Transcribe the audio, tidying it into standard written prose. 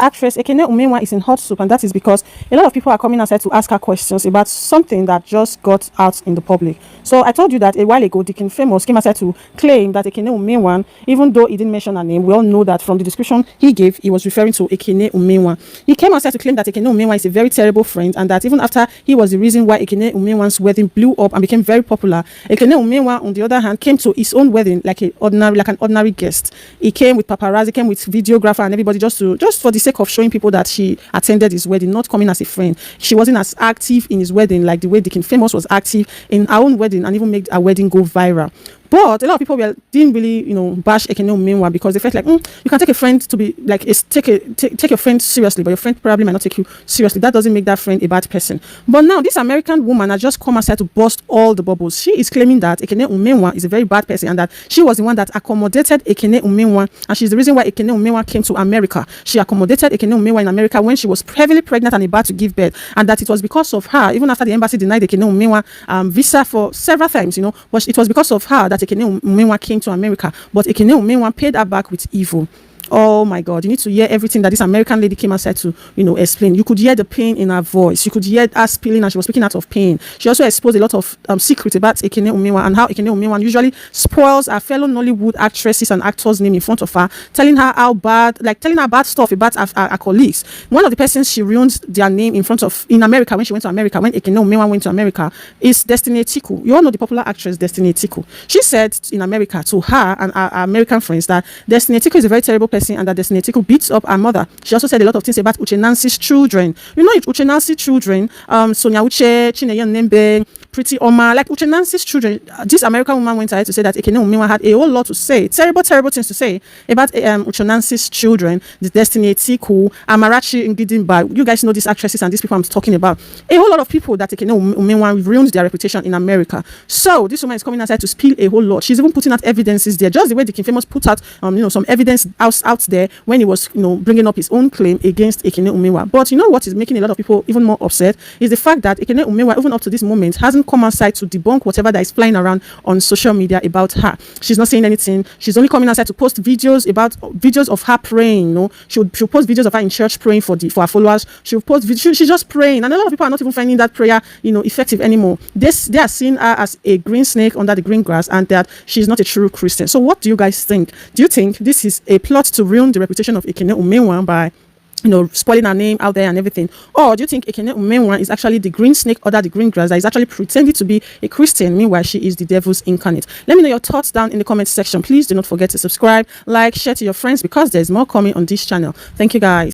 actress Ekene Umenwa is in hot soup, and that is because a lot of people are coming outside to ask her questions about something that just got out in the public. So I told you that a while ago, the King Famous came outside to claim that Ekene Umenwa, even though he didn't mention her name, we all know that from the description he gave, he was referring to Ekene Umenwa. He came outside to claim that Ekene Umenwa is a very terrible friend, and that even after he was the reason why Ekene Umenwa's wedding blew up and became very popular, Ekene Umenwa, on the other hand, came to his own wedding like an ordinary guest. He came with paparazzi, came with videographer and everybody just for the sake of showing people that she attended his wedding, not coming as a friend. She wasn't as active in his wedding like the way the King Famous was active in our own wedding, and even made our wedding go viral. But a lot of people didn't really, bash Ekene Umenwa because they felt like, you can take a friend to be like, take your friend seriously, but your friend probably might not take you seriously. That doesn't make that friend a bad person. But now this American woman has just come aside to burst all the bubbles. She is claiming that Ekene Umenwa is a very bad person, and that she was the one that accommodated Ekene Umenwa, and she's the reason why Ekene Umenwa came to America. She accommodated Ekene Umenwa in America when she was heavily pregnant and about to give birth, and that it was because of her, even after the embassy denied Ekene Umenwa visa for several times, but it was because of her that Ekene Umenwa came to America, but Ekene Umenwa paid her back with evil. Oh my God, you need to hear everything that this American lady came outside to, explain. You could hear the pain in her voice. You could hear her spilling, and she was speaking out of pain. She also exposed a lot of secrets about Ekene Umenwa and how Ekene Umenwa usually spoils her fellow Nollywood actresses and actors' name in front of her, telling her bad stuff about her colleagues. One of the persons she ruined their name in America when she went to America, when Ekene Umenwa went to America, is Destiny Etiko. You all know the popular actress Destiny Etiko. She said in America to her and her American friends that Destiny Etiko is a very terrible person, and that Destiny Etiko beats up her mother. She also said a lot of things about Uche Nancy's children. Uche Nancy's children, Sonia Uche, Chineye Nembe, Pretty Oma, like Uche Nancy's children. This American woman went ahead to say that Ekene Umenwa had a whole lot to say, terrible things to say about Uche Nancy's children, the Destiny Etiko, Amarachi Ngidimba. You guys know these actresses and these people I'm talking about. A whole lot of people that Ekene Umenwa ruined their reputation in America. So this woman is coming outside to spill a whole lot. She's even putting out evidences there, just the way the King Famous put out some evidence out there when he was bringing up his own claim against Ekene Umenwa. But what is making a lot of people even more upset is the fact that Ekene Umenwa, even up to this moment, hasn't come outside to debunk whatever that is flying around on social media about her. She's not saying anything. She's only coming outside to post videos of her praying. She'll post videos of her in church praying for her followers. She'll post she's just praying, and a lot of people are not even finding that prayer effective anymore. They are seeing her as a green snake under the green grass, and that she's not a true Christian. So what do you guys think? Do you think this is a plot to ruin the reputation of Ekene Umenwa by spoiling her name out there and everything? Or do you think Ekene Umenwa is actually the green snake under the green grass that is actually pretending to be a Christian, meanwhile she is the devil's incarnate? Let me know your thoughts down in the comment section. Please do not forget to subscribe, like, share to your friends, because there's more coming on this channel. Thank you guys.